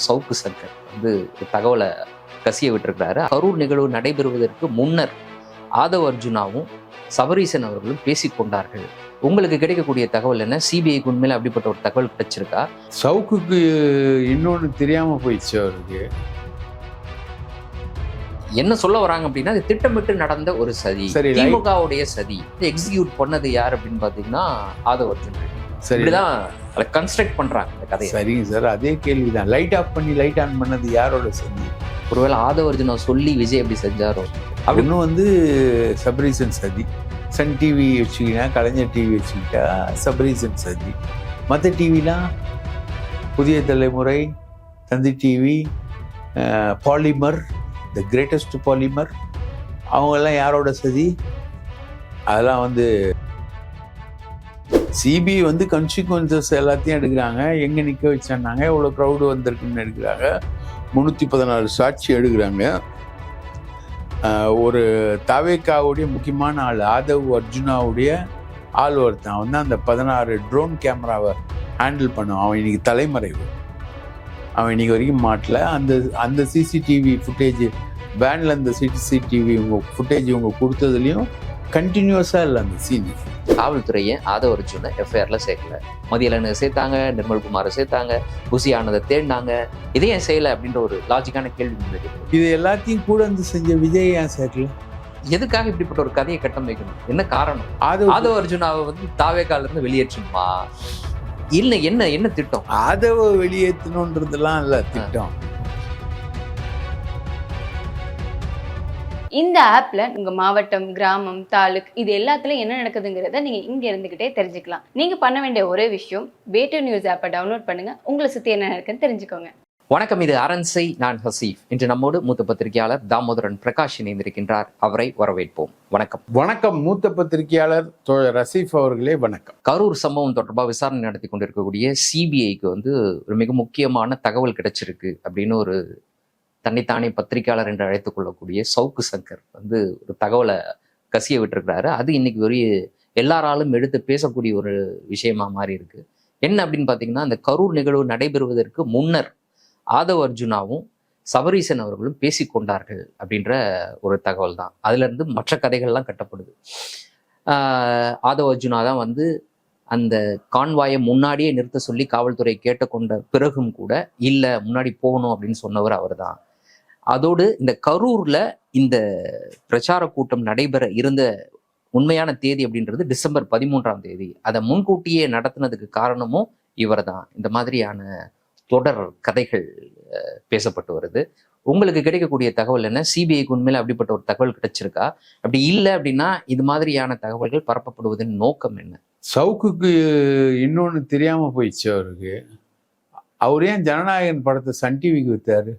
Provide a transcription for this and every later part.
சவுக்கு சங்கர் வந்து ஒரு தகவலை கசிய விட்டிருக்கிறாரு. கரூர் நிகழ்வு நடைபெறுவதற்கு முன்னர் ஆதவ் அர்ஜுனாவும் சபரீசன் அவர்களும் பேசிக்கொண்டார்கள். உங்களுக்கு கிடைக்கக்கூடிய தகவல் என்ன? சிபிஐக்கு உண்மையில அப்படிப்பட்ட ஒரு தகவல் கிடைச்சிருக்கா? சவுக்குக்கு இன்னொன்னு தெரியாம போயிடுச்சு. அவருக்கு என்ன சொல்ல வராங்க அப்படின்னா, அது திட்டமிட்டு நடந்த ஒரு சதி, திமுகவுடைய சதி. எக்ஸிக்யூட் பண்ணது யார் அப்படின்னு பாத்தீங்கன்னா ஆதவ் அர்ஜுன். சரிதான் கன்ஸ்ட்ரக்ட் பண்றாங்க இந்த கதையை. சரிங்க சார், அதே கேள்விதான். லைட் ஆஃப் பண்ணி லைட் ஆன் பண்ணது யாரோட சதி? ஒருவேளை ஆதவ் அர்ஜுனா சொல்லி விஜய் எப்படி செஞ்சாரோ அப்படின்னு வந்து சபரீசன் சதி. சன் டிவி வச்சுக்கிட்டா, கலைஞர் டிவி வச்சுக்கிட்டா சபரீசன் சதி. மற்ற டிவிலாம் Puthiya Thalaimurai, Thanthi TV, Polimer, the greatest Polimer, அவங்கெல்லாம் யாரோட சதி? அதெல்லாம் வந்து சிபிஐ வந்து கான்சிக்வன்சஸ் எல்லாத்தையும் எடுக்கிறாங்க. எங்கே நிற்க வச்சாங்க, எவ்வளோ க்ரௌடு வந்திருக்குன்னு எடுக்கிறாங்க. 316 சாட்சி எடுக்கிறாங்க. ஒரு தாவேக்காவுடைய முக்கியமான ஆள் ஆதவ் அர்ஜுனாவுடைய ஆள் ஒருத்தன் வந்து அந்த 16 ட்ரோன் கேமராவை ஹேண்டில் பண்ணுவான். அவன் இன்னைக்கு தலைமறைவு. அவன் இன்னைக்கு வரைக்கும் மாட்டல. அந்த சிசிடிவி ஃபுட்டேஜ் வேனில் அந்த சிசிடிவி ஃபுட்டேஜ் இவங்க கொடுத்ததுலையும் கண்டினியூஸாக இல்லை அந்த சீன். காவல்துறையை ஆதவ் அர்ஜுனை எஃப்ஐஆர்ல சேர்க்கல. மதியலனை சேர்த்தாங்க, நிர்மல்குமாரை சேர்த்தாங்க, புசி ஆனதை தேடினாங்க. இதே ஏன் செய்யலை அப்படின்ற ஒரு லாஜிக்கான கேள்வி இருந்தது. இது எல்லாத்தையும் கூட வந்து செஞ்ச விஜய் ஏன் சேர்க்கல? எதுக்காக இப்படிப்பட்ட ஒரு கதையை கட்டமைக்கணும்? என்ன காரணம்? ஆதவ் அர்ஜுனாவை வந்து தாவேக்கால இருந்து வெளியேற்றணுமா? இல்லை, என்ன திட்டம்? ஆதவ வெளியேற்றணுன்றதுலாம் இல்லை திட்டம். இந்த ஆப்ல உங்க மாவட்டம், கிராமம், தாலுக் இது எல்லாத்துலயும் என்ன நடக்குதுங்கிறத நீங்க இங்க இருந்துகிட்டே தெரிஞ்சுக்கலாம். நீங்க பண்ண வேண்டிய ஒரே விஷயம், வேட்டூ நியூஸ் ஆப்பை டவுன்லோட் பண்ணுங்க. உங்களை சுத்தி என்ன நடக்குன்னு தெரிஞ்சுக்கோங்க. வணக்கம், இது அரண்சை. நான் ஹசீஃப். இன்று நம்மோடு மூத்த பத்திரிகையாளர் தாமோதரன் பிரகாஷ் இணைந்திருக்கின்றார். அவரை வரவேற்போம். வணக்கம். வணக்கம் மூத்த பத்திரிகையாளர் தோழர் ஹசீஃப் அவர்களே. வணக்கம். கரூர் சம்பவம் தொடர்பாக விசாரணை நடத்தி கொண்டிருக்கக்கூடிய சிபிஐக்கு வந்து ஒரு மிக முக்கியமான தகவல் கிடைச்சிருக்கு அப்படின்னு ஒரு தன்னைத்தானே பத்திரிகையாளர் என்று அழைத்துக் கொள்ளக்கூடிய சவுக்கு சங்கர் வந்து ஒரு தகவலை கசிய விட்டிருக்கிறாரு. அது இன்னைக்கு ஒரு எல்லாராலும் எடுத்து பேசக்கூடிய ஒரு விஷயமா மாறி இருக்கு. என்ன அப்படின்னு பார்த்தீங்கன்னா, அந்த கரூர் நிகழ்வு நடைபெறுவதற்கு முன்னர் ஆதவ் அர்ஜுனாவும் சபரீசன் அவர்களும் பேசிக்கொண்டார்கள் அப்படின்ற ஒரு தகவல் தான். அதுல இருந்து மற்ற கதைகள்லாம் கட்டப்படுது. ஆதவ் அர்ஜுனா தான் வந்து அந்த கான்வாயை முன்னாடியே நிறுத்த சொல்லி காவல்துறை கேட்டுக்கொண்ட பிறகும் கூட இல்லை, முன்னாடி போகணும் அப்படின்னு சொன்னவர் அவர் தான். அதோடு இந்த கரூர்ல இந்த பிரச்சார கூட்டம் நடைபெற இருந்த உண்மையான தேதி அப்படின்றது டிசம்பர் 13 அதை முன்கூட்டியே நடத்தினதுக்கு காரணமும் இவர் தான். இந்த மாதிரியான தொடர் கதைகள் பேசப்பட்டு வருது. உங்களுக்கு கிடைக்கக்கூடிய தகவல் என்ன? சிபிஐக்கு உண்மையில அப்படிப்பட்ட ஒரு தகவல் கிடைச்சிருக்கா? அப்படி இல்லை அப்படின்னா இது மாதிரியான தகவல்கள் பரப்பப்படுவதன் நோக்கம் என்ன? சவுக்குக்கு இன்னொன்னு தெரியாம போயிடுச்சு அவருக்கு. அவர் ஏன் ஜனநாயகன் படத்தை சன் டிவிக்கு வித்தாரு?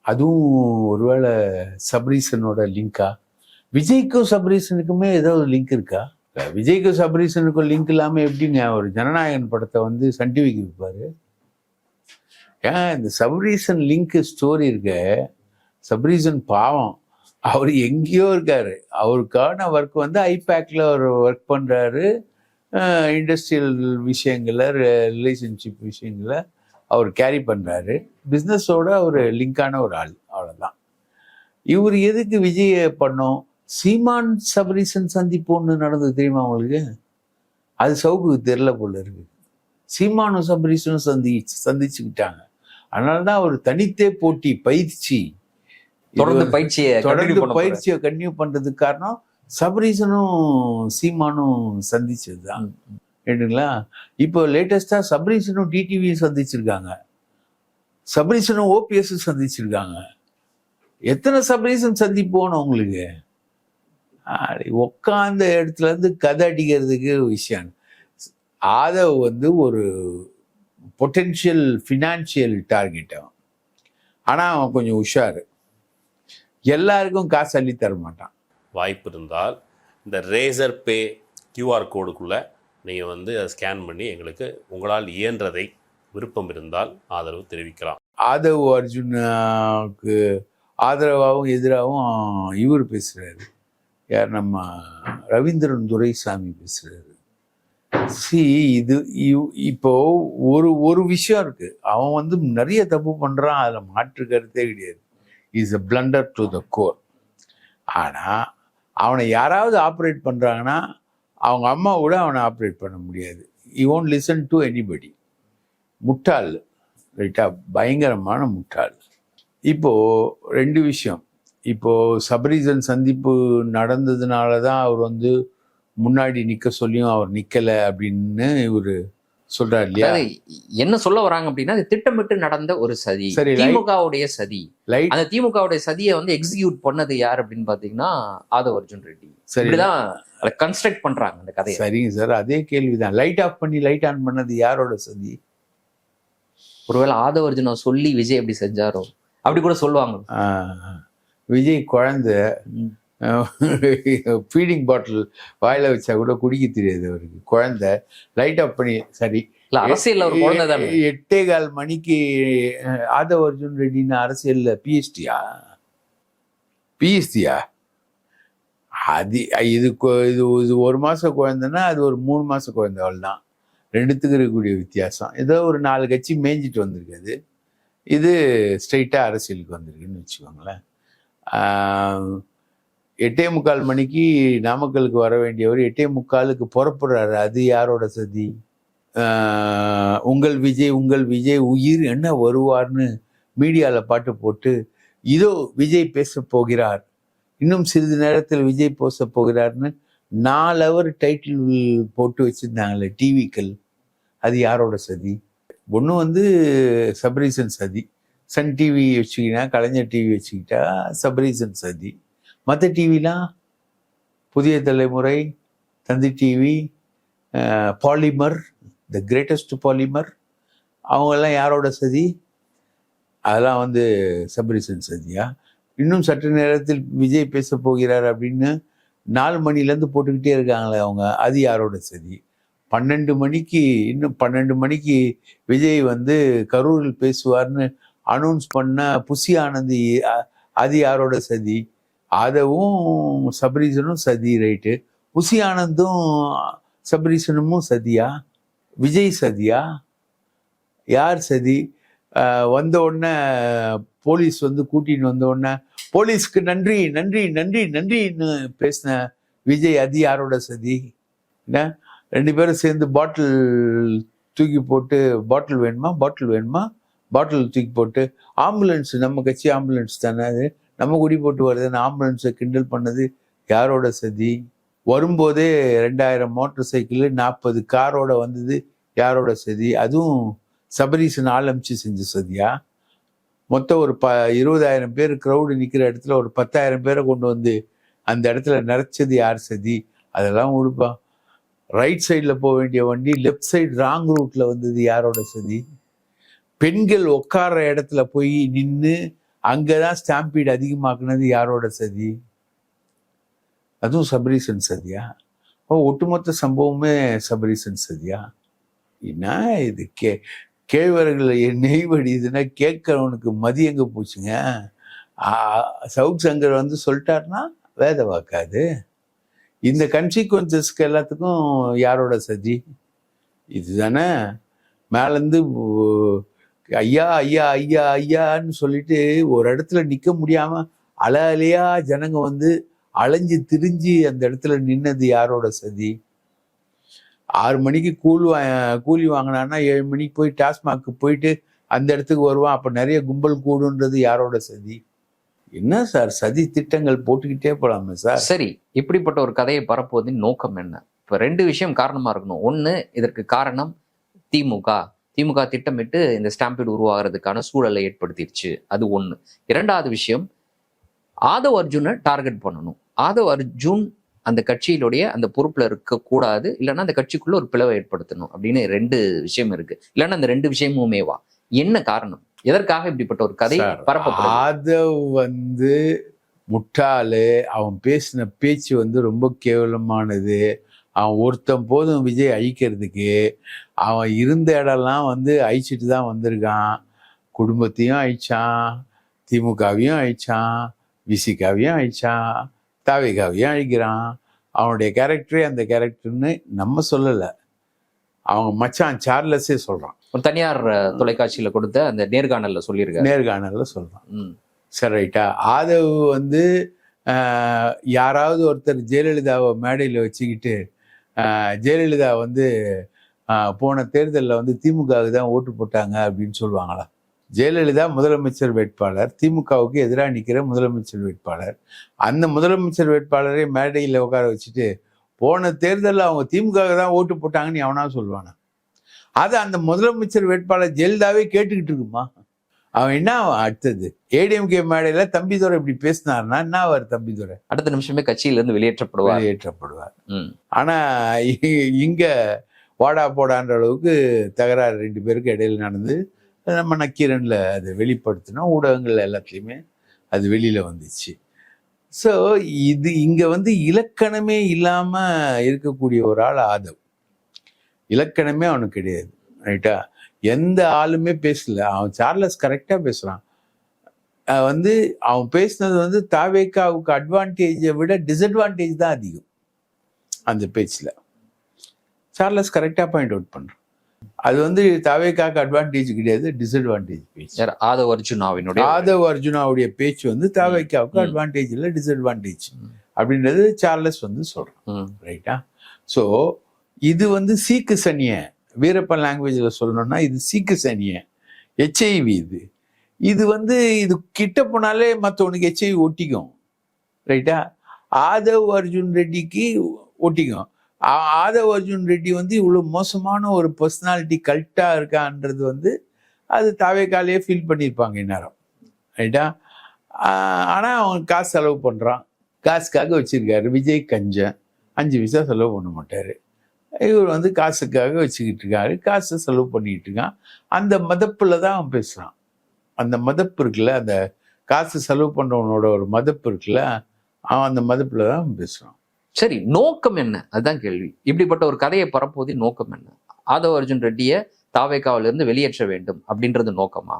அதுவும் ஒருவேளை சபரீசனோட லிங்கா? விஜய்க்கும் சபரீசனுக்குமே ஏதாவது லிங்க் இருக்கா? விஜய்க்கும் சபரீசனுக்கும் லிங்க் இல்லாம எப்படிங்க ஒரு ஜனநாயகன் படத்தை வந்து சன் டிவிக்கு விற்பாரு? ஏன் இந்த சபரீசன் லிங்க் ஸ்டோரி இருக்க? சபரீசன் பாவம், அவர் எங்கேயோ இருக்காரு. அவருக்கான ஒர்க் வந்து ஐபேக்ல அவர் ஒர்க் பண்றாரு. இண்டஸ்ட்ரியல் விஷயங்கள, ரிலேஷன்ஷிப் விஷயங்கள அவர் கேரி பண்றாரு. பிஸ்னஸோட ஒரு லிங்கான ஒரு ஆள், அவ்வளவுதான். இவர் எதுக்கு விஜய பண்ணோம்? சீமான் சபரீசன் சந்திப்போன்னு நடந்தது தெரியுமா உங்களுக்கு? அது சவுக்கு தெரியல போல இருக்கு. சீமானும் சபரீசனும் சந்திச்சுக்கிட்டாங்க. அதனாலதான் அவர் தனித்தே போட்டி தொடர்ந்து பயிற்சியை கன்டினியூ பண்றதுக்கு காரணம் சபரீசனும் சீமானும் சந்திச்சதுதான். கேட்டுங்களா? இப்போ லேட்டஸ்டா சபரீசனும் டிடிவியும் சந்திச்சிருக்காங்க. சபரீசனும் ஓபிஎஸ் சந்திச்சிருக்காங்க. எத்தனை சபரீசன் சந்திப்போன்னு உங்களுக்கு உட்காந்த இடத்துல இருந்து கதை அடிக்கிறதுக்கு விஷயம். ஆதவ் வந்து ஒரு பொட்டென்ஷியல் ஃபினான்ஷியல் டார்கெட் அவன். ஆனா அவன் கொஞ்சம் உஷாரு. எல்லாருக்கும் காசு அள்ளி தர மாட்டான். வாய்ப்பு இருந்தால் இந்த ரேசர் பே கியூஆர் கோடுக்குள்ளே நீங்கள் வந்து அதை ஸ்கேன் பண்ணி எங்களுக்கு உங்களால் இயன்றதை விருப்பம் இருந்தால் ஆதரவு தெரிவிக்கலாம். ஆதவ் அர்ஜுனாவுக்கு ஆதரவாகவும் எதிராகவும் இவர் பேசுகிறாரு. யார்? நம்ம ரவீந்திரன் துரைசாமி பேசுகிறாரு. இது இப்போ ஒரு விஷயம் இருக்கு. அவன் வந்து நிறைய தப்பு பண்றான், அதுல மாற்று கருத்தே கிடையாது. Is a blunder to the core. ஆனா அவனை யாராவது ஆப்ரேட் பண்றாங்கன்னா அவங்க அம்மா கூட அவனை ஆப்ரேட் பண்ண முடியாது. he won't listen to anybody. முட்டாள், ரைட்டா? பயங்கரமான முட்டாள். இப்போ 2 விஷயம். இப்போ சபரீசன் சந்திப்பு நடந்ததுனால தான் அவர் வந்து முன்னாடி நிக்க சொல்லியும் அவர் நிக்கல அப்படின்னு இவரு சொல்றாரு இல்லையா? என்ன சொல்ல வராங்க அப்படின்னா, அது திட்டமிட்டு நடந்த ஒரு சதி, சரி, திமுகவுடைய சதி. லைட் அந்த திமுகவுடைய சதியை வந்து எக்ஸிக்யூட் பண்ணது யார் அப்படின்னு பாத்தீங்கன்னா ஆதவ் அர்ஜுன் ரெட்டி. சரி, இப்படிதான் அதை கன்ஸ்ட்ரக்ட் பண்றாங்க அந்த கதையை. சரிங்க சார், அதே கேள்விதான். லைட் ஆஃப் பண்ணி லைட் ஆன் பண்ணது யாரோட சதி? ஒருவேளை ஆதவ் அர்ஜுனை சொல்லி விஜய் எப்படி செஞ்சாரோ அப்படி கூட சொல்லுவாங்க. விஜய் குழந்தை ஃபீடிங் பாட்டில் வாயில வச்சா கூட குடிக்க தெரியாது அவருக்கு. குழந்தை லைட் ஆஃப் பண்ணி, சரி, இல்ல அரசியல் ஒரு குழந்தை தானே. 8:15 மணிக்கு ஆதவ் அர்ஜுன் ரெட்டின்னு அரசியல்ல பிஎஸ்டியா அது இது 1 மாசம் குழந்தைன்னா அது ஒரு 3 மாசம் குழந்தை, அவள் தான். 2த்துக்கு இருக்கக்கூடிய வித்தியாசம். ஏதோ ஒரு 4 கட்சி மேய்ஞ்சிட்டு வந்திருக்காது, இது ஸ்ட்ரைட்டா அரசியலுக்கு வந்திருக்குன்னு வச்சுக்கோங்களேன். 8:45 மணிக்கு நாமக்கலுக்கு வர வேண்டியவர் 8:45க்கு புறப்படுறாரு. அது யாரோட சதி? உங்கள் விஜய் உயிர் என்ன வருவார்னு மீடியாவில் பாட்டு போட்டு, இதோ விஜய் பேச போகிறார், இன்னும் சிறிது நேரத்தில் விஜய் பேச போகிறார்னு 4 ஹவர் டைட்டில் போட்டு வச்சிருந்தாங்களே டிவிக்கள். அது யாரோட சதி? ஒன்று வந்து சபரீசன் சதி. சன் டிவி வச்சுக்கிட்டா, கலைஞர் டிவி வச்சுக்கிட்டா சபரீசன் சதி. மற்ற டிவிலாம் Puthiya Thalaimurai, Thanthi TV, Polimer, the greatest Polimer, அவங்கெல்லாம் யாரோட சதி? அதெல்லாம் வந்து சபரீசன் சதியா? இன்னும் சற்று நேரத்தில் விஜய் பேச போகிறார் அப்படின்னு 4 மணிலேருந்து போட்டுக்கிட்டே இருக்காங்களே அவங்க, அது யாரோட சதி? 12 மணிக்கு, இன்னும் 12 மணிக்கு விஜய் வந்து கரூரில் பேசுவார்னு அனௌன்ஸ் பண்ண புசி ஆனந்தி, அது யாரோட சதி? ஆதவும் சபரீசனும் சதி, ரைட்டு. புசி ஆனந்தும் சபரீசனும் சதியா? விஜய் சதியா? யார் சதி? வந்த உடனே போலீஸ் வந்து கூட்டின்னு வந்த உடனே போலீஸ்க்கு நன்றி நன்றி நன்றி நன்றின்னு பேசின விஜய், அது யாரோட சதி? என்ன 2 பேரும் சேர்ந்து பாட்டில் தூக்கி போட்டு, பாட்டில் வேணுமா பாட்டில் தூக்கி போட்டு, ஆம்புலன்ஸ், நம்ம கட்சி ஆம்புலன்ஸ் தானே அது, நம்ம குடி போட்டு வருதுன்னு ஆம்புலன்ஸை கிண்டல் பண்ணது யாரோட சதி? வரும்போதே 2000 மோட்டர் சைக்கிள் 40 காரோட வந்தது யாரோட சதி? அதுவும் சபரீசன் ஆரம்பிச்சு செஞ்ச சதியா? மொத்தம் ஒரு 20,000 பேர் க்ரௌடு நிற்கிற இடத்துல ஒரு 10,000 பேரை கொண்டு வந்து அந்த இடத்துல நிறைச்சது யார் சதி? அதெல்லாம் உடுப்பா. ரைட் சைடில் போக வேண்டிய வண்டி லெஃப்ட் சைடு ராங் ரூட்ல வந்தது யாரோட சதி? பெண்கள் உட்கார்ற இடத்துல போய் நின்று அங்கதான் ஸ்டாம்பீடு அதிகமாக்குனது யாரோட சதி? அதுவும் சபரீசன் சதியா? ஒட்டுமொத்த சம்பவமே சபரீசன் சதியா? என்ன இது? கேழ்வரகுல நெய் வடியுதுன்னா கேட்கறவனுக்கு மதி எங்க போச்சுங்க? சவுக் சங்கர் வந்து சொல்லிட்டாருன்னா வேத வாக்காது. இந்த கன்சிக்வன்சஸ்க்கு எல்லாத்துக்கும் யாரோட சதி? இதுதானே. மேலேருந்து ஐயா ஐயா ஐயா ஐயான்னு சொல்லிட்டு ஒரு இடத்துல நிற்க முடியாம அலையா ஜனங்க வந்து அலைஞ்சு திரிஞ்சு அந்த இடத்துல நின்னது யாரோட சதி? 6 மணிக்கு கூலி வாங்கினான்னா 7 மணிக்கு போய் டாஸ்மாக்கு போயிட்டு அந்த இடத்துக்கு வருவான், அப்ப நிறைய கும்பல் கூடுன்றது யாரோட சதி? என்ன சார் சதி திட்டங்கள் போட்டுக்கிட்டே போலாமே சார். சரி, இப்படிப்பட்ட ஒரு கதையை பரப்புவதின் நோக்கம் என்ன? இப்ப 2 விஷயம் காரணமா இருக்கணும். ஒண்ணு, இதற்கு காரணம் திமுக திட்டமிட்டு இந்த ஸ்டாம்பீடு உருவாகிறதுக்கான சூழலை ஏற்படுத்திடுச்சு, அது ஒண்ணு. 2வது விஷயம், ஆதவ் அர்ஜுனை டார்கெட் பண்ணணும். ஆதவ் அர்ஜுன் அந்த கட்சியிலுடைய அந்த பொறுப்புல இருக்க கூடாது, இல்லைன்னா அந்த கட்சிக்குள்ள ஒரு பிளவை ஏற்படுத்தணும் அப்படின்னு 2 விஷயம் இருக்கு. இல்லைன்னா அந்த 2 விஷயமுமேவா? என்ன காரணம்? எதற்காக இப்படிப்பட்ட ஒரு கதை பரப்பப்படுது? ஆதவ் வந்து முட்டாளு. அவன் பேசின பேச்சு வந்து ரொம்ப கேவலமானது. அவன் ஒருத்தன் போதும் விஜய் அழிக்கிறதுக்கு. அவன் இருந்த இடம்லாம் வந்து அழிச்சிட்டு தான் வந்திருக்கான். குடும்பத்தையும் அழிச்சான், திமுகவையும் அழிச்சான், விசிகாவையும் அழிச்சான், தாவேகாவையும் அழிக்கிறான். அவனுடைய கேரக்டரே அந்த கேரக்டர்னு நம்ம சொல்லலை, அவங்க மச்சான் சார்லஸே சொல்றான், ஒரு தனியார் தொலைக்காட்சியில கொடுத்த அந்த நேர்காணல்ல சொல்லியிருக்காரு. நேர்காணல்ல சொல்றான். ம். சரி, ரைட்டா. ஆதவ் வந்து யாராவது ஒருத்தர் ஜெயலலிதாவை மேடையில் வச்சுக்கிட்டு ஜெயலலிதா வந்து போன தேர்தலில் வந்து திமுகவுக்கு தான் ஓட்டு போட்டாங்க அப்படின்னு சொல்லுவாங்களா? ஜெயலலிதா முதலமைச்சர் வேட்பாளர், திமுகவுக்கு எதிராக நிற்கிற முதலமைச்சர் வேட்பாளர். அந்த முதலமைச்சர் வேட்பாளரை மேடையில் உட்கார வச்சுட்டு போன தேர்தலில் அவங்க திமுகவுக்கு தான் ஓட்டு போட்டாங்கன்னு எவனா சொல்லுவானா? அது அந்த முதலமைச்சர் வேட்பாளர் ஜெயலலிதாவே கேட்டுக்கிட்டு இருக்குமா? அவன் என்ன அடுத்தது ஏடிஎம்கே மேடையில தம்பிதுரை இப்படி பேசினார்னா என்ன அவர் தம்பிதுரை அடுத்த நிமிஷமே கட்சியில இருந்து வெளியேற்றப்படுவார். ஆனா இங்க வாடா போடான்ற அளவுக்கு தகராறு 2 பேருக்கு இடையில நடந்து நம்ம நக்கீரன்ல அதை வெளிப்படுத்தினோம், ஊடகங்கள் எல்லாத்துலேயுமே அது வெளியில வந்துச்சு. ஸோ இது இங்க வந்து இலக்கணமே இல்லாம இருக்கக்கூடிய ஒரு ஆள் ஆதவ். இலக்கணமே அவனுக்கு கிடையாது, ரைட்டா? எந்த ஆளுமே பேசல. அவன் சார்லஸ் கரெக்டா பேசுறான். வந்து அவன் பேசினது வந்து தாவேக்காவுக்கு அட்வான்டேஜை விட டிஸ்அட்வான்டேஜ் தான் அதிகம் அந்த பேச்சுல. சார்லஸ் கரெக்டா பாயிண்ட் அவுட் பண்றான். அது வந்து தாவேக்காவுக்கு அட்வான்டேஜ் கிடையாது, டிஸ்அட்வான்டேஜ் பேச்சு. ஆதவ் அர்ஜுனாவுடைய பேச்சு வந்து தாவேக்காவுக்கு அட்வான்டேஜ் இல்லை, டிஸ்அட்வான்டேஜ் அப்படின்றது சார்லஸ் வந்து சொல்றான், ரைட்டா? ஸோ இது வந்து சீக்கு சனிய வீரப்பன் லாங்குவேஜில் சொல்லணும்னா இது சீக்கு சனிய ஹெச்ஐவி. இது வந்து இது கிட்ட போனாலே மற்றவனுக்கு ஹெச்ஐவி ஒட்டிக்கும், ரைட்டா? ஆதவ் அர்ஜுன் ரெட்டிக்கு ஒட்டிக்கும். ஆதவ் அர்ஜுன் ரெட்டி வந்து இவ்வளோ மோசமான ஒரு பர்சனாலிட்டி கல்ட்டா இருக்கான்றது வந்து அது தாவேக்காலேயே ஃபீல் பண்ணியிருப்பாங்க இந்நேரம், ரைட்டா? ஆனால் அவன் காசு செலவு பண்ணுறான், காசுக்காக வச்சிருக்காரு. விஜய் கஞ்சன் 5 பைசா செலவு பண்ண மாட்டார். இவர் வந்து காசுக்காக வச்சுக்கிட்டு இருக்காரு, காசை செலவு பண்ணிக்கிட்டு இருக்கான். அந்த மதப்பில் தான் அவன் பேசுகிறான். அந்த மதப்பு இருக்குல்ல, அந்த காசு செலவு பண்ணுறவனோட ஒரு மதப்பு இருக்குல்ல, அவன் அந்த மதப்பில் தான் அவன் பேசுகிறான். சரி, நோக்கம் என்ன? அதுதான் கேள்வி. இப்படிப்பட்ட ஒரு கதையை பரப்புவதின் நோக்கம் என்ன? ஆதவ் அர்ஜுன் ரெட்டியை தாவேக்காவில இருந்து வெளியேற்ற வேண்டும் அப்படின்றது நோக்கமா,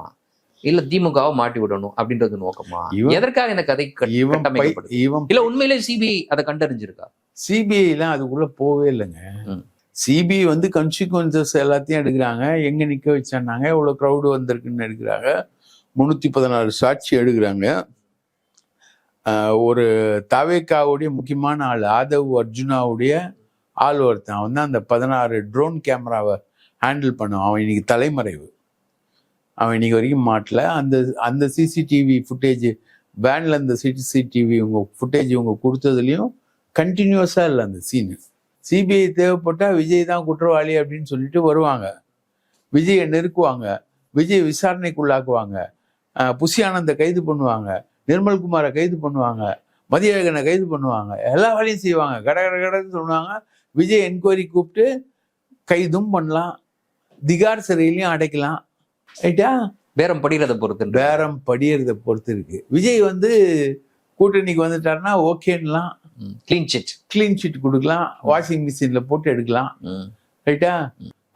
இல்ல திமுகவை மாட்டி விடணும் அப்படின்றது நோக்கமா? எதற்காக இந்த கதை இல்ல உண்மையிலே சிபிஐ அதை கண்டறிஞ்சிருக்கா? சிபிஐலாம் அதுக்குள்ள போவே இல்லைங்க. சிபிஐ வந்து கன்சிக்வன்சஸ் எல்லாத்தையும் எடுக்கிறாங்க. எங்க நிக்க வச்சாங்க, இவ்வளவு க்ரௌடு வந்திருக்குன்னு எடுக்கிறாங்க. 316 சாட்சி எடுக்கிறாங்க. ஒரு தாவேக்காவுடைய முக்கியமான ஆள் ஆதவ் அர்ஜுனாவுடைய ஆள் ஒருத்தன். அவன் தான் அந்த 16 ட்ரோன் கேமராவை ஹேண்டில் பண்ணுவான். அவன் இன்னைக்கு தலைமறைவு, அவன் இன்னைக்கு வரைக்கும் மாட்டல. அந்த சிசிடிவி ஃபுட்டேஜ் வேன்ல இந்த சிசிடிவி ஃபுட்டேஜ் இவங்க கொடுத்ததுலையும் கண்டினியூஸா இல்லை அந்த சீனு. சிபிஐ தேவைப்பட்டா விஜய் தான் குற்றவாளி அப்படின்னு சொல்லிட்டு வருவாங்க, விஜயை நெருக்குவாங்க, விஜய் விசாரணைக்குள்ளாக்குவாங்க, புசி ஆனந்தை கைது பண்ணுவாங்க, நிர்மல்குமாரை கைது பண்ணுவாங்க, மதியழகனை கைது பண்ணுவாங்க, எல்லா வேலையும் செய்வாங்க, கடன்னு சொல்லுவாங்க. விஜய் என்கொயரி கூப்பிட்டு கைதும் பண்ணலாம், திகார் சிறையிலையும் அடைக்கலாம், ரைட்டா? பேரம் படிகிறத பொறுத்து இருக்கு. விஜய் வந்து கூட்டணிக்கு வந்துட்டாருன்னா ஓகேன்னலாம், கிளீன் ஷீட் கொடுக்கலாம், வாஷிங் மிஷின்ல போட்டு எடுக்கலாம், ரைட்டா?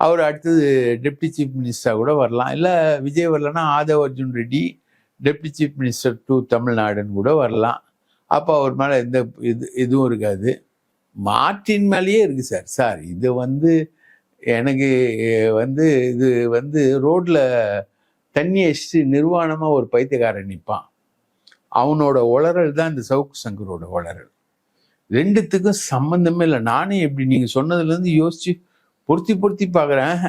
அவர் அடுத்தது டெப்டி சீஃப் மினிஸ்டரா கூட வரலாம். இல்ல விஜய் வரலன்னா Aadhav Arjun Reddy deputy chief minister to தமிழ்நாடுன்னு கூட வரலாம். அப்போ அவர் மேல எந்த இதுவும் இருக்காது. மார்ட்டின் மேலேயே இருக்கு சார். இது வந்து எனக்கு வந்து இது வந்து ரோட்ல தண்ணி அடிச்சு நிர்வாணமா ஒரு பைத்தியக்காரன் நிற்பான், அவனோட உளறல் தான் இந்த சவுக்கு சங்கரோட உளறல். ரெண்டுத்துக்கும் சம்பந்தமே இல்லை. நானே எப்படி நீங்க சொன்னதுல இருந்து யோசிச்சு பொருத்தி பார்க்குறேன்.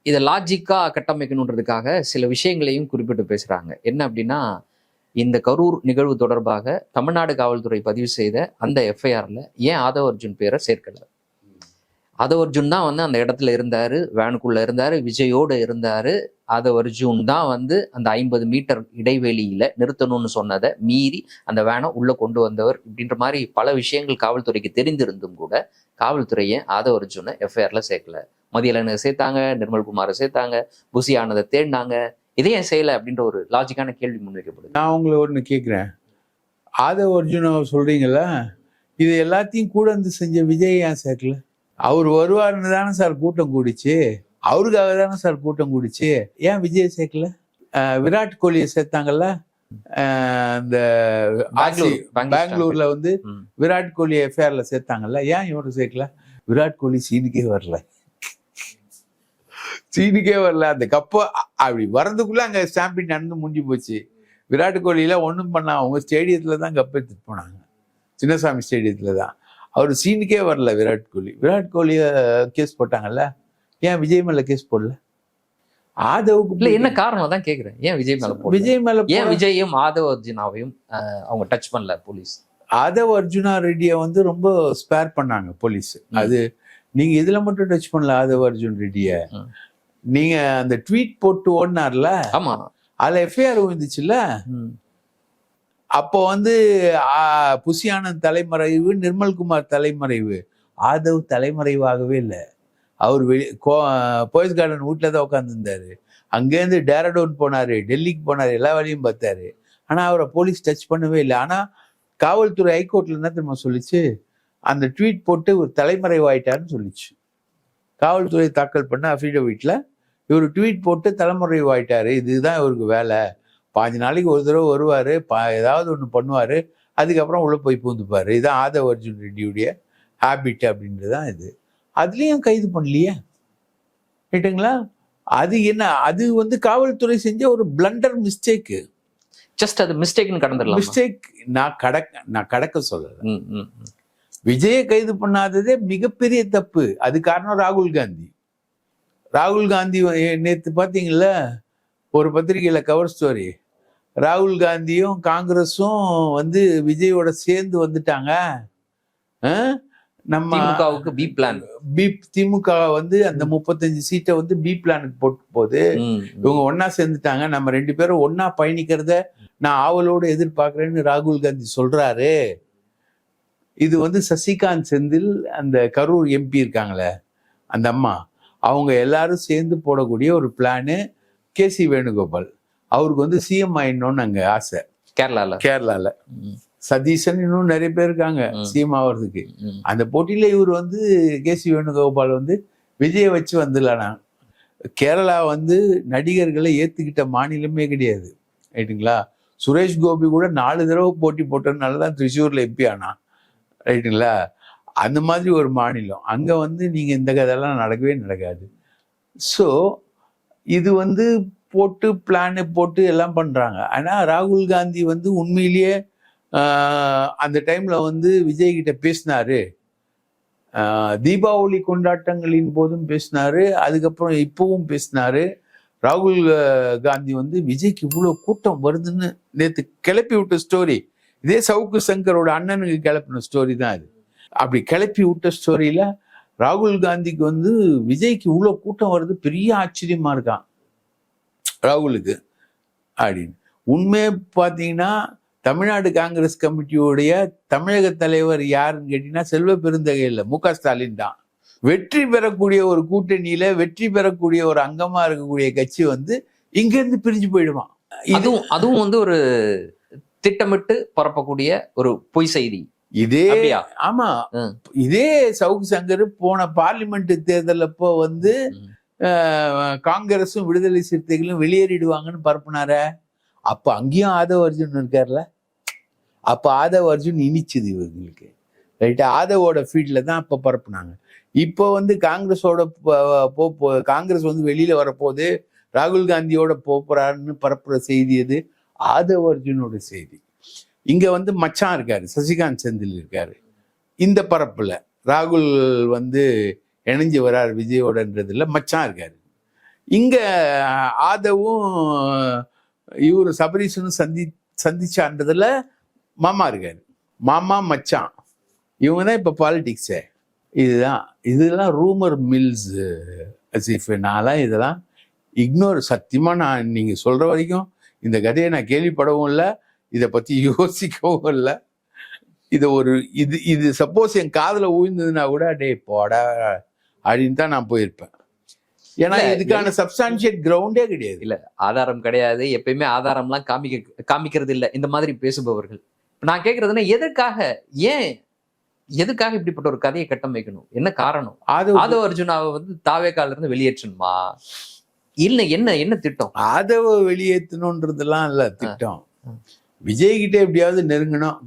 இதை லாஜிக்கா கட்டமைக்கணுன்றதுக்காக சில விஷயங்களையும் குறிப்பிட்டு பேசுறாங்க. என்ன அப்படின்னா, இந்த கரூர் நிகழ்வு தொடர்பாக தமிழ்நாடு காவல்துறை பதிவு செய்த அந்த எஃப்ஐஆர்ல ஏன் ஆதவ் அர்ஜுன் பேரை சேர்க்கல? ஆதவ் அர்ஜுன் தான் வந்து அந்த இடத்துல இருந்தாரு, வேனுக்குள்ள இருந்தாரு, விஜயோடு இருந்தாரு. ஆதவ் அர்ஜுன் தான் வந்து அந்த 50 மீட்டர் இடைவெளியில நிறுத்தணும்னு சொன்னதை மீறி அந்த வேனை உள்ள கொண்டு வந்தவர். இப்படின்ற மாதிரி பல விஷயங்கள் காவல்துறைக்கு தெரிந்திருந்தும் கூட காவல்துறையை ஆதவ் அர்ஜுனை எஃப்ஐஆர்ல சேர்க்கல. மதியழகனை சேர்த்தாங்க, நிர்மல்குமாரை சேர்த்தாங்க, புசி ஆனதை தேடினாங்க. இதே ஏன் செய்யலை அப்படின்ற ஒரு லாஜிக்கான கேள்வி முன்வைக்கப்படுது. நான் உங்களை ஒன்று கேட்குறேன், ஆதவ் அர்ஜுனை சொல்றீங்களா, இது எல்லாத்தையும் கூட வந்து செஞ்ச விஜய் ஏன் சேர்க்கல? அவர் வருவாருன்னு தானே சார் கூட்டம் கூடிச்சு, அவருக்காக தானே சார் கூட்டம் கூடிச்சு. ஏன் விஜய் சேர்க்கல? விராட் கோலியை சேர்த்தாங்கல்ல, இந்த பெங்களூர்ல வந்து விராட் கோலி எஃப்ஐஆர்ல சேர்த்தாங்கல்ல, ஏன் இவரு சேர்க்கல? விராட் கோலி சீனுக்கே வரல. சீனுக்கே வரல. அந்த கப்பை அப்படி வரதுக்குள்ள அங்க ஸ்டாம்பிங் நடந்து முடிஞ்சு போச்சு. விராட் கோலியில ஒன்றும் பண்ண, அவங்க ஸ்டேடியத்துல தான் கப் எடுத்துட்டு போனாங்க, சின்னசாமி ஸ்டேடியத்துல தான். அவர் சீனுக்கே வரல விராட் கோலி. விராட் கோலிய கேஸ் போட்டாங்கல்ல, ஏன் விஜய் மேல கேஸ் போடல? ஆதவுக்கு இல்ல என்ன காரணம் தான் கேக்குறேன். ஏன் விஜய் மேல போடல? விஜய் மேல ஏன் விஜயும் ஆதவ் அர்ஜுனாவையும் அவங்க டச் பண்ணல போலீஸ்? ஆதவ் அர்ஜுனா ரெட்டியை வந்து ரொம்ப ஸ்பேர் பண்ணாங்க போலீஸ். அது நீங்க இதுல மட்டும் டச் பண்ணல ஆதவ் அர்ஜுன் ரெட்டிய. நீங்க அந்த ட்வீட் போட்டு ஓடினார்ல, ஆமா, அதுல எஃப்ஐஆர் விழுந்துச்சுல்ல. அப்போ வந்து புசி ஆனந்த் தலைமறைவு, நிர்மல்குமார் தலைமறைவு. ஆதவ் தலைமறைவாகவே இல்லை. அவர் போயஸ் கார்டன் வீட்டில் தான் உட்காந்துருந்தாரு. அங்கேருந்து டேரடோன் போனாரு, டெல்லிக்கு போனாரு, எல்லா வேலையும் பார்த்தாரு. ஆனா அவரை போலீஸ் டச் பண்ணவே இல்லை. ஆனா காவல்துறை ஹைகோர்ட்ல என்ன தெரியுமா சொல்லிச்சு, அந்த ட்வீட் போட்டு ஒரு தலைமறைவாயிட்டாருன்னு சொல்லிச்சு. காவல்துறை தாக்கல் பண்ண அஃபிடவிட்ல இவர் ட்வீட் போட்டு தலைமறைவாயிட்டாரு, இதுதான் இவருக்கு வேலை, 5 நாளைக்கு ஒரு தடவை வருவாரு, ஏதாவது ஒன்று பண்ணுவாரு, அதுக்கப்புறம் உள்ள போய் பூந்துப்பாரு, இதுதான் ஆதவ் அர்ஜுன் ரெட்டியுடைய ஹேபிட் அப்படின்றதுதான் இது. அதுலயும் கைது பண்ணலையே, ரைட்டுங்களா? அது என்ன, அது வந்து காவல்துறை செஞ்ச ஒரு பிளண்டர் மிஸ்டேக்கு. ஜஸ்ட் அது மிஸ்டேக்னு கடந்துடலாம். மிஸ்டேக் நான் கடக்க சொல்லல. விஜயை கைது பண்ணாததே மிகப்பெரிய தப்பு. அது காரணம் ராகுல் காந்தி. ராகுல் காந்தி நேற்று பார்த்தீங்களா ஒரு பத்திரிகையில கவர் ஸ்டோரி, ராகுல் காந்தியும் காங்கிரஸும் வந்து விஜயோட சேர்ந்து வந்துட்டாங்க. நம்ம திமுகவுக்கு பி பிளான், திமுக வந்து அந்த 35 சீட்டை வந்து பி பிளானுக்கு போட்டு போகுது. இவங்க ஒன்னா சேர்ந்துட்டாங்க, நம்ம 2 பேரும் ஒன்னா பயணிக்கிறத நான் ஆவலோடு எதிர்பார்க்கிறேன்னு ராகுல் காந்தி சொல்றாரு. இது வந்து சசிகாந்த் செந்தில், அந்த கரூர் எம்பி இருக்காங்களே அந்த அம்மா, அவங்க எல்லாரும் சேர்ந்து போடக்கூடிய ஒரு பிளானு. கேசி வேணுகோபால் அவருக்கு வந்து சிஎம் ஆயிடணும்னு அங்க ஆசை கேரளால. சதீஷன் இன்னும் நிறைய பேர் இருக்காங்க சிஎம் ஆகிறதுக்கு. அந்த போட்டியில இவர் வந்து கேசி வேணுகோபால் வந்து விஜயை வச்சு வந்துடலாம். கேரளா வந்து நடிகர்களை ஏத்துக்கிட்ட மாநிலமே கிடையாது, ரைட்டுங்களா? சுரேஷ் கோபி கூட 4 தடவை போட்டி போட்டதுனாலதான் திரிசூர்ல எம்பி ஆனா, ரைட்டுங்களா? அந்த மாதிரி ஒரு மாநிலம். அங்க வந்து நீங்க இந்த கதையெல்லாம் நடக்கவே நடக்காது. ஸோ இது வந்து போட்டு பிளானு போட்டு எல்லாம் பண்றாங்க. ஆனா ராகுல் காந்தி வந்து உண்மையிலேயே அந்த டைம்ல வந்து விஜய் கிட்ட பேசினாரு, தீபாவளி கொண்டாட்டங்களின் போதும் பேசினாரு, அதுக்கப்புறம் இப்பவும் பேசினாரு. ராகுல் காந்தி வந்து விஜய்க்கு இவ்வளவு கூட்டம் வருதுன்னு நேற்று கிளப்பி விட்ட ஸ்டோரி, இதே சவுக்கு சங்கரோட அண்ணனுக்கு கிளப்பின ஸ்டோரி தான் இது. அப்படி கிளப்பி விட்ட ஸ்டோரியில ராகுல் காந்திக்கு வந்து விஜய்க்கு இவ்வளவு கூட்டம் வருது பெரிய ஆச்சரியமா இருக்கான் ராகுலுக்கு அப்படின்னு. உண்மையை பார்த்தீங்கன்னா தமிழ்நாடு காங்கிரஸ் கமிட்டியுடைய தமிழக தலைவர் யாருன்னு கேட்டீங்கன்னா செல்வ பெருந்தகை இல்லை, மு.க. ஸ்டாலின் தான். வெற்றி பெறக்கூடிய ஒரு கூட்டணியில வெற்றி பெறக்கூடிய ஒரு அங்கமா இருக்கக்கூடிய கட்சி வந்து இங்க இருந்து பிரிஞ்சு போயிடுவான். அதுவும் வந்து ஒரு திட்டமிட்டு பரப்பக்கூடிய ஒரு பொய் செய்தி. இதே ஆமா, இதே சவுக்கு சங்கர் போன பார்லிமெண்ட் தேர்தலப்போ வந்து காங்கிரஸும் விடுதலை சிறுத்தைகளும் வெளியேறிடுவாங்கன்னு பரப்புனார. அப்ப அங்கேயும் ஆதவ் அர்ஜுன் இருக்கார்ல, அப்ப ஆதவ் அர்ஜுன் இனிச்சுது இவங்களுக்கு, ரைட்டா? ஆதவோட ஃபீல்ட்ல தான் அப்ப பரப்புனாங்க. இப்போ வந்து காங்கிரஸோட காங்கிரஸ் வந்து வெளியில வரப்போது, ராகுல் காந்தியோட போறாருன்னு பரப்புற செய்தி எது? ஆதவ் அர்ஜுனோட செய்தி. இங்க வந்து மச்சான் இருக்காரு, சசிகாந்த் செந்தில் இருக்காரு. இந்த பரப்புல ராகுல் வந்து இணைஞ்சு வராரு விஜயோடன்றதுல மச்சான் இருக்காரு. இங்க ஆதவும் இவரு சபரீசனும் சந்திச்சான்றதுல மாமா இருக்காரு. மாமா மச்சான் இவங்க தான் இப்ப பாலிடிக்ஸே. இதெல்லாம் ரூமர் மில்ஸ் அசிஃப். நான்லாம் இதெல்லாம் இக்னோர், சத்தியமா நான் நீங்க சொல்ற வரைக்கும் இந்த கதையை நான் கேள்விப்படவும் இல்லை, இதை பத்தி யோசிக்கவும் இல்லை. இது சப்போஸ் என் காதுல ஊழ்ந்ததுன்னா கூட டே போடா அப்படின்னு தான் நான் போயிருப்பேன். ஏன்னா இதுக்கான சப்ஸ்டான்ஷியேட் கிரவுண்டே கிடையாது. இல்ல ஆதாரம் கிடையாது, எப்பயுமே ஆதாரம்லாம் காமிக்கிறது இல்லை இந்த மாதிரி பேசுபவர்கள். நான் கேட்கறதுன்னா எதுக்காக இப்படிப்பட்ட ஒரு கதையை கட்டமைக்கணும்? என்ன காரணம்? ஆதவ் அர்ஜுனாவை வந்து தாவேக்கால இருந்து வெளியேற்றணுமா? இல்ல என்ன திட்டம்? ஆதவ வெளியேற்றணும்ன்றதுலாம் இல்ல திட்டம். விஜய் கிட்ட எப்படியாவது நெருங்கணும்.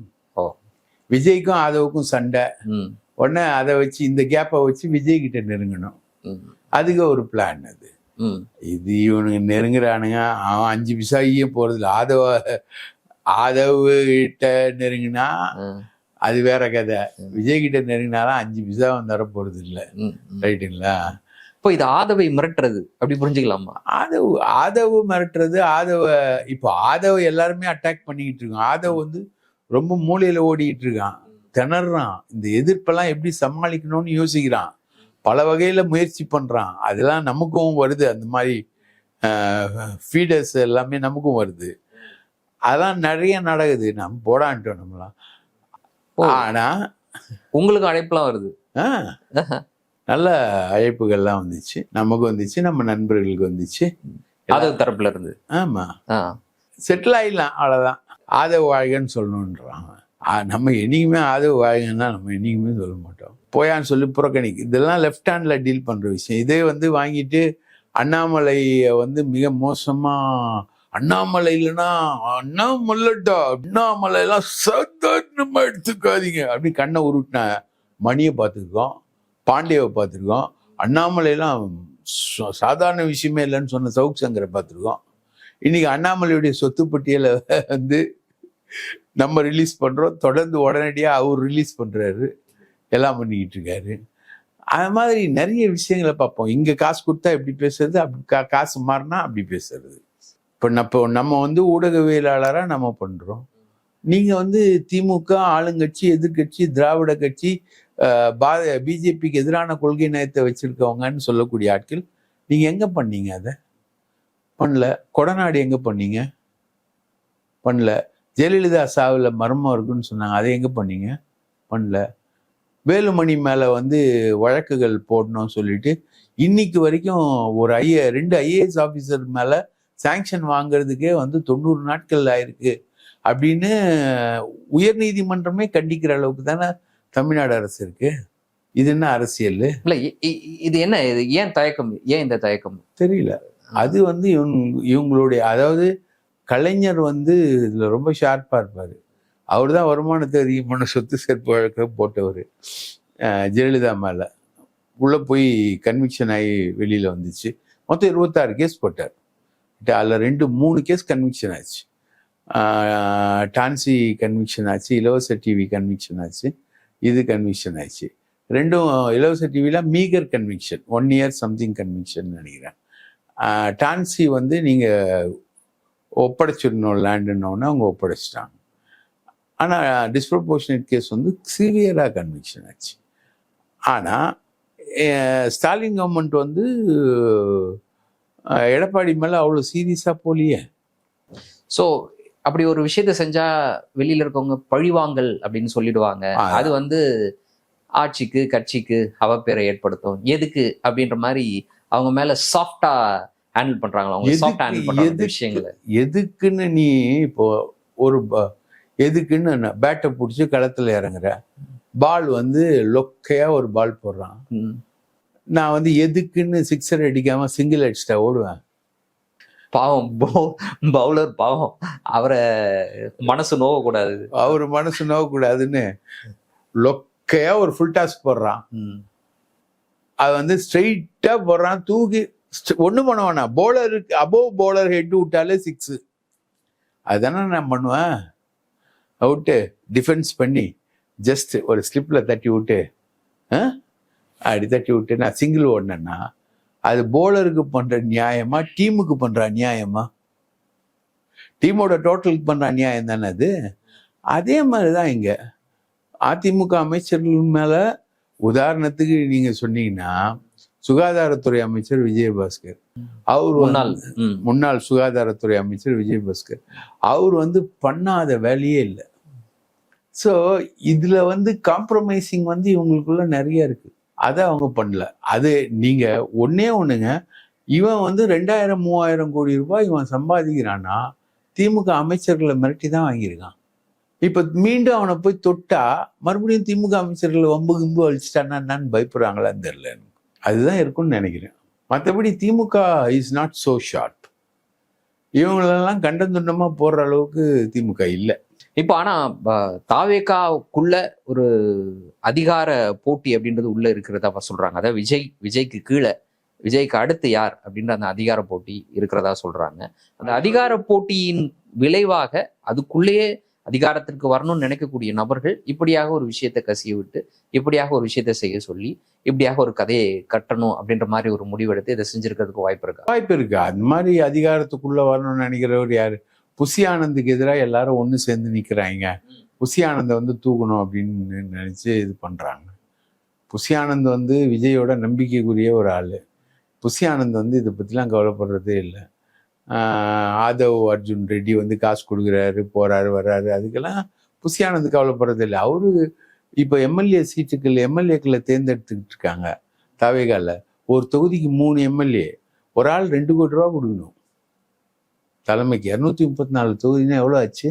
விஜய்க்கும் ஆதவுக்கும் சண்டை, உடனே அதை வச்சு இந்த கேப்பை வச்சு விஜய் கிட்ட நெருங்கணும். அதுக்கு ஒரு பிளான் அது. இது இவனுங்க நெருங்குறானுங்க, அவன் 5 பைசாயே போறதில்ல. ஆதவ கிட்ட நெருங்கினா அது வேற கதை, விஜய் கிட்ட நெருங்கினாலும் 5 பைசா தர போறது இல்லை. ரைட்டுங்களா? இப்போ இது ஆதவை மிரட்டுறது அப்படி புரிஞ்சுக்கலாமா? ஆதவ மிரட்டுறது, இப்போ ஆதவ எல்லாருமே அட்டாக் பண்ணிக்கிட்டு இருக்கான். ஆதவ வந்து ரொம்ப மூலையில ஓடிக்கிட்டு இருக்கான், திணறான். இந்த எதிர்ப்பெல்லாம் எப்படி சமாளிக்கணும்னு யோசிக்கிறான், பல வகையில முயற்சி பண்றான். அதெல்லாம் நமக்கும் வருது, அந்த மாதிரி ஃபீடர்ஸ் எல்லாமே நமக்கும் வருது. அதெல்லாம் நிறைய நடக்குது. நம்ம போடான்ட்டோம் நம்மளாம். ஆனா உங்களுக்கு அழைப்புலாம் வருது? நல்ல அழைப்புகள்லாம் வந்துச்சு, நமக்கு வந்துச்சு, நம்ம நண்பர்களுக்கு வந்துச்சு, ஆதவ தரப்புல இருந்து. ஆமா, செட்டில் ஆயிடலாம், அவ்வளவுதான். ஆதவ வாழ்கன்னு சொல்லணுன்றான். நம்ம என்னைக்குமே ஆதவ வாழ்கன்னா நம்ம என்னைக்குமே சொல்ல மாட்டோம். போயான்னு சொல்லி புறக்கணிக்கு, இதெல்லாம் லெஃப்ட் ஹேண்ட்ல டீல் பண்ற விஷயம். இதே வந்து வாங்கிட்டு அண்ணாமலையை வந்து மிக மோசமா, அண்ணாமலை இல்லைன்னா அண்ணாமலைடா, அண்ணாமலை எல்லாம் சாதாரணமா எடுத்துக்காதீங்க அப்படி கண்ணை உருட்டின மணியை பார்த்துருக்கோம், பாண்டியவை பார்த்துருக்கோம். அண்ணாமலையெல்லாம் சாதாரண விஷயமே இல்லைன்னு சொன்ன சவுக் சங்கரை பார்த்துருக்கோம். இன்னைக்கு அண்ணாமலையுடைய சொத்து பட்டியலை வந்து நம்ம ரிலீஸ் பண்றோம், தொடர்ந்து உடனடியாக அவர் ரிலீஸ் பண்றாரு, எல்லாம் பண்ணிக்கிட்டு இருக்காரு. அது மாதிரி நிறைய விஷயங்களை பார்ப்போம். இங்க காசு கொடுத்தா எப்படி பேசுறது, அப்படி காசு மாறினா அப்படி பேசுறது. இப்போ நம்ம வந்து ஊடகவியலாளராக நம்ம பண்றோம். நீங்க வந்து திமுக ஆளுங்கட்சி, எதிர்கட்சி, திராவிட கட்சி, பிஜேபிக்கு எதிரான கொள்கை நயத்தை வச்சிருக்கவங்கன்னு சொல்லக்கூடிய ஆட்கள், நீங்க எங்க பண்ணீங்க? அதை பண்ணல. கொடநாடு எங்க பண்ணீங்க? பண்ணல. ஜெயலலிதா சாவில் மர்மம் இருக்குன்னு சொன்னாங்க, அதை எங்க பண்ணீங்க? பண்ணல. வேலுமணி மேல வந்து வழக்குகள் போடணும்னு சொல்லிட்டு இன்னைக்கு வரைக்கும் ஒரு 2 IAS ஆஃபீஸர் மேல சாங்ஷன் வாங்குறதுக்கே வந்து 90 நாட்கள் ஆயிருக்கு அப்படின்னு உயர் நீதிமன்றமே கண்டிக்கிற அளவுக்கு தானே தமிழ்நாடு அரசு இருக்கு. இது என்ன அரசியல்? இல்ல இது என்ன, இது ஏன் தயக்கம், ஏன் இந்த தயக்கம் தெரியல. அது வந்து இவங்களுடைய, அதாவது கலைஞர் வந்து இதுல ரொம்ப ஷார்ப்பா இருப்பாரு. அவர் தான் வருமானத்தை அதிகமான சொத்து சேர்ப்பு வழக்க போட்டவர். ஜெயலலிதா மேல உள்ள போய் கன்விக்ஷன் ஆகி வெளியில வந்துச்சு. மொத்தம் 26 கேஸ் போட்டார். அதில் 3 கேஸ் கன்விக்ஷன் ஆச்சு. டான்சி கன்விக்ஷன் ஆச்சு, இலவச டிவி கன்விக்ஷன் ஆச்சு, இது கன்விக்ஷன் ஆச்சு. 2 இலவச டிவில meagre conviction, 1 year something conviction நினைக்கிறேன். டான்சி வந்து நீங்க ஒப்படைச்சிடணும் லேண்டுன்னொன்னே அவங்க ஒப்படைச்சிட்டாங்க. ஆனால் டிஸ்ப்ரப்போர்ஷனேட் கேஸ் வந்து சிவியராக கன்விக்ஷன் ஆச்சு. ஆனால் ஸ்டாலின் கவர்மெண்ட் வந்து எடப்பாடி மேலே அவ்வளோ சீரியஸாக போலியே. ஸோ அப்படி ஒரு விஷயத்த செஞ்சா வெளியில இருக்கவங்க பழிவாங்கல் அப்படின்னு சொல்லிடுவாங்க. அது வந்து ஆட்சிக்கு கட்சிக்கு அவப்பேரை ஏற்படுத்தும். எதுக்கு அப்படின்ற மாதிரி அவங்க மேல சாஃப்டா ஹேண்டில் பண்றாங்களா? அவங்க சாஃப்டா ஹேண்டில் பண்ற விஷயங்களை எதுக்குன்னு நீ இப்போ ஒரு எதுக்குன்னு பேட்டை பிடிச்சி களத்துல இறங்குற, பால் வந்து லொக்கையா ஒரு பால் போடுறான், நான் வந்து எதுக்குன்னு 6 அடிக்காம சிங்கிள் அடிச்சுட்டா ஓடுவேன். பாவம் பவுலர், பாவம், அவரை மனசு நோவக்கூடாது, அவர் மனசு நோவக்கூடாதுன்னு லொக்கையா ஒரு ஃபுல் டாஸ் போடுறான். அது வந்து ஸ்ட்ரெயிட்டா போடுறான், தூக்கி ஒண்ணு பண்ணுவானா, போலருக்கு அபோவ் போலர் ஹெட் விட்டாலே 6. அதுதானே நான் பண்ணுவேன். அவுட்டு டிஃபென்ஸ் பண்ணி ஜஸ்ட் ஒரு ஸ்லிப்ல தட்டி விட்டு அப்படி தட்டி விட்டு நான் சிங்கிள் ஓடினேன்னா அது போலருக்கு பண்ற நியாயமா, டீமுக்கு பண்ற அநியாயமா? டீமோட டோட்டலுக்கு பண்ற அநியாயம் தானே அது. அதே மாதிரிதான் இங்க அதிமுக அமைச்சர்கள் மேல, உதாரணத்துக்கு நீங்க சொன்னீங்கன்னா சுகாதாரத்துறை அமைச்சர் விஜயபாஸ்கர், அவர் முன்னாள் சுகாதாரத்துறை அமைச்சர் விஜயபாஸ்கர், அவர் வந்து பண்ணாத வேலையே இல்லை. ஸோ இதுல வந்து காம்ப்ரமைசிங் வந்து இவங்களுக்குள்ள நிறைய இருக்கு. அதை அவங்க பண்ணல. அது நீங்க ஒண்ணுங்க, இவன் வந்து 2000-3000 கோடி ரூபாய் இவன் சம்பாதிக்கிறான்னா திமுக அமைச்சர்களை மிரட்டி தான் வாங்கியிருக்கான். இப்ப மீண்டும் அவனை போய் தொட்டா மறுபடியும் திமுக அமைச்சர்களை வம்பு கிம்பு அழிச்சிட்டான்னா என்னன்னு பயப்படுறாங்களான்னு தெரியல. அதுதான் இருக்கும்னு நினைக்கிறேன். மற்றபடி திமுக இஸ் நாட் சோ ஷார்ப். இவங்களெல்லாம் கண்டந்துண்டமா போடுற அளவுக்கு திமுக இல்லை. இப்போ ஆனா தாவேகாவுக்குள்ள ஒரு அதிகார போட்டி அப்படின்றது உள்ள இருக்கிறதா சொல்றாங்க. அதாவது விஜய்க்கு கீழே விஜய்க்கு அடுத்து யார் அப்படின்ற அந்த அதிகார போட்டி இருக்கிறதா சொல்றாங்க. அந்த அதிகார போட்டியின் விளைவாக அதுக்குள்ளேயே அதிகாரத்திற்கு வரணும்னு நினைக்கக்கூடிய நபர்கள் இப்படியாக ஒரு விஷயத்தை கசிய விட்டு, இப்படியாக ஒரு விஷயத்தை செய்ய சொல்லி, இப்படியாக ஒரு கதையை கட்டணும் அப்படின்ற மாதிரி ஒரு முடிவெடுத்து இதை செஞ்சிருக்கிறதுக்கு வாய்ப்பு இருக்கா? வாய்ப்பு இருக்கு. அந்த மாதிரி அதிகாரத்துக்குள்ள வரணும்னு நினைக்கிறவர் யாரு? புசி ஆனந்துக்கு எதிராக எல்லாரும் ஒன்று சேர்ந்து நிற்கிறாங்க. புசி ஆனந்தை வந்து தூக்கணும் அப்படின்னு நினைச்சு இது பண்றாங்க. புசி ஆனந்த் வந்து விஜயோட நம்பிக்கைக்குரிய ஒரு ஆள். புசி ஆனந்த் வந்து இதை பற்றிலாம் கவலைப்படுறதே இல்லை. ஆதவ் அர்ஜுன் ரெட்டி வந்து காசு கொடுக்குறாரு, போறாரு வர்றாரு, அதுக்கெல்லாம் புசி ஆனந்த் கவலைப்படுறதே இல்லை. அவரு இப்போ எம்எல்ஏக்களை தேர்ந்தெடுத்துக்கிட்டு இருக்காங்க. தவேகால ஒரு தொகுதிக்கு 3 எம்எல்ஏ, ஒரு ஆள் 2 கோடி ரூபா கொடுக்கணும் தலைமைக்கு. 234 தொகுதினா எவ்வளோ ஆச்சு?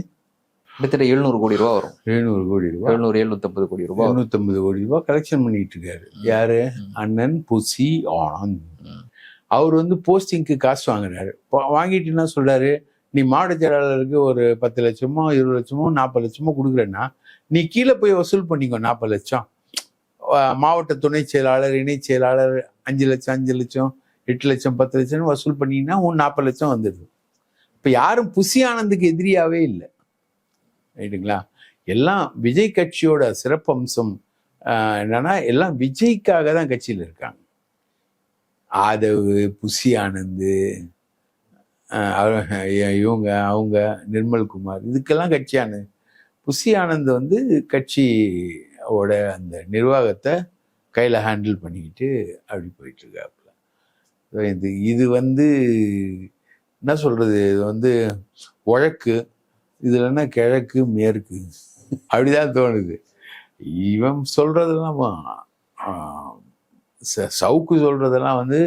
கிட்டத்தட்ட 700 கோடி ரூபா வரும். 700 கோடி ரூபா, 750 கோடி ரூபாய், 750 கோடி ரூபாய் கலெக்ஷன் பண்ணிட்டு இருக்காரு. யாரு? அண்ணன் புசி ஆனந்த். அவர் வந்து போஸ்டிங்க்கு காசு வாங்குறாரு. வாங்கிட்டு என்ன சொல்றாரு, நீ மாவட்ட செயலாளருக்கு ஒரு 10 லட்சமோ 20 லட்சமோ 40 லட்சமோ கொடுக்குறேன்னா நீ கீழே போய் வசூல் பண்ணிக்கோ 40 லட்சம். மாவட்ட துணை செயலாளர், இணை செயலாளர் 5 லட்சம் 5 லட்சம் 8 லட்சம் 10 லட்சம் வசூல் பண்ணிங்கன்னா 40 லட்சம் வந்துடுது. இப்போ யாரும் புசி ஆனந்துக்கு எதிரியாவே இல்லை, ரைட்டுங்களா? எல்லாம் விஜய் கட்சியோட சிறப்பம்சம் என்னன்னா, எல்லாம் விஜய்க்காக தான் கட்சியில் இருக்காங்க. ஆதவ், புசி ஆனந்து, இவங்க அவங்க நிர்மல்குமார், இதுக்கெல்லாம் கட்சியான புசி ஆனந்த் வந்து கட்சியோட அந்த நிர்வாகத்தை கையில் ஹேண்டில் பண்ணிக்கிட்டு அப்படி போயிட்டு இருக்காப்புல. இது வந்து என்ன சொல்றது, இது வந்து வழக்கு, இதுலன்னா கிழக்கு மேற்கு அப்படிதான் தோணுது. இவன் சொல்றதெல்லாம் சவுக்கு சொல்றதெல்லாம் வந்து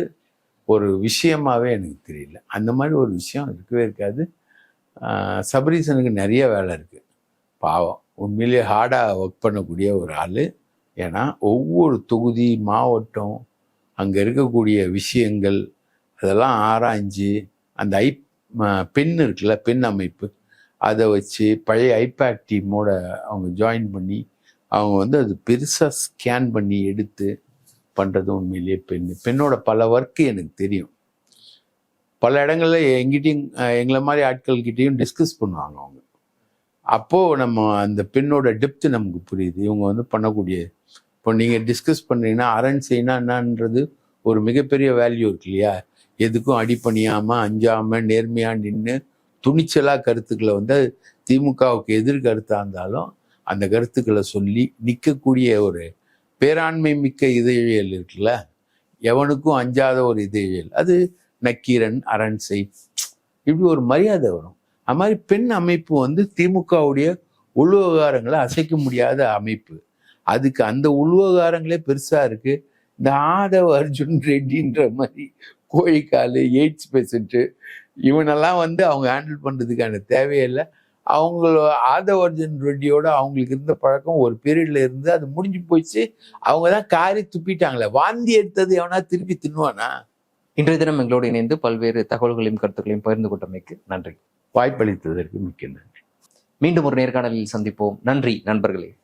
ஒரு விஷயமாவே எனக்கு தெரியல. அந்த மாதிரி ஒரு விஷயம் இருக்கவே இருக்காது. சபரீசனுக்கு நிறைய வேலை இருக்கு, பாவம். உண்மையிலேயே ஹார்டாக ஒர்க் பண்ணக்கூடிய ஒரு ஆள். ஏன்னா ஒவ்வொரு தொகுதி மாவட்டம் அங்கே இருக்கக்கூடிய விஷயங்கள் அதெல்லாம் ஆராய்ஞ்சு அந்த பெண் இருக்குல்ல, பெண் அமைப்பு, அதை வச்சு பழைய ஐபேக் டீமோட அவங்க ஜாயின் பண்ணி அவங்க வந்து அது பெருசாக ஸ்கேன் பண்ணி எடுத்து பண்ணுறது உண்மையிலேயே பெண்ணோட பல ஒர்க்கு எனக்கு தெரியும். பல இடங்களில் எங்கிட்டையும் எங்களை மாதிரி ஆட்கள்கிட்டையும் டிஸ்கஸ் பண்ணுவாங்க அவங்க. அப்போது நம்ம அந்த பெண்ணோட டெப்த்து நமக்கு புரியுது. இவங்க வந்து பண்ணக்கூடிய, இப்போ நீங்கள் டிஸ்கஸ் பண்ணுறீங்கன்னா அரண்சைனா என்னன்றது ஒரு மிகப்பெரிய வேல்யூ இருக்கு இல்லையா? எதுக்கும் அடிப்பணியாமல் அஞ்சாமல் நேர்மையாக நின்று துணிச்சலாக கருத்துக்களை வந்து திமுகவுக்கு எதிர்கருத்தாக இருந்தாலும் அந்த கருத்துக்களை சொல்லி நிற்கக்கூடிய ஒரு பேராண்மை மிக்க இதழியல் இருக்குல்ல, எவனுக்கும் அஞ்சாத ஒரு இதழியல், அது நக்கீரன், அரண்சை, இப்படி ஒரு மரியாதை வரும். அது மாதிரி பெண் அமைப்பு வந்து திமுகவுடைய உள்விவகாரங்களை அசைக்க முடியாத அமைப்பு. அதுக்கு அந்த உள்விவகாரங்களே பெருசா இருக்கு. இந்த ஆதவ் அர்ஜுன் ரெட்டின்ற மாதிரி கோழிக்கால், எய்ட்ஸ் பேஷண்ட்டு, இவனெல்லாம் வந்து அவங்க ஹேண்டில் பண்ணுறதுக்கான தேவையில்லை. அவங்களோட ஆதவ் அர்ஜுன் ரெட்டியோட அவங்களுக்கு இருந்த பழக்கம் ஒரு பீரியட்ல இருந்து அது முடிஞ்சு போயிடுச்சு. அவங்க தான் காரி துப்பிட்டாங்களே, வாந்தி எடுத்தது எவனா திருப்பி தின்னுவானா? இன்றைய தினம் எங்களோடு இணைந்து பல்வேறு தகவல்களையும் கருத்துக்களையும் பகிர்ந்து கொண்டமைக்கு நன்றி. வாய்ப்பளித்ததற்கு மிக்க நன்றி. மீண்டும் ஒரு நேர்காணலில் சந்திப்போம். நன்றி நண்பர்களே.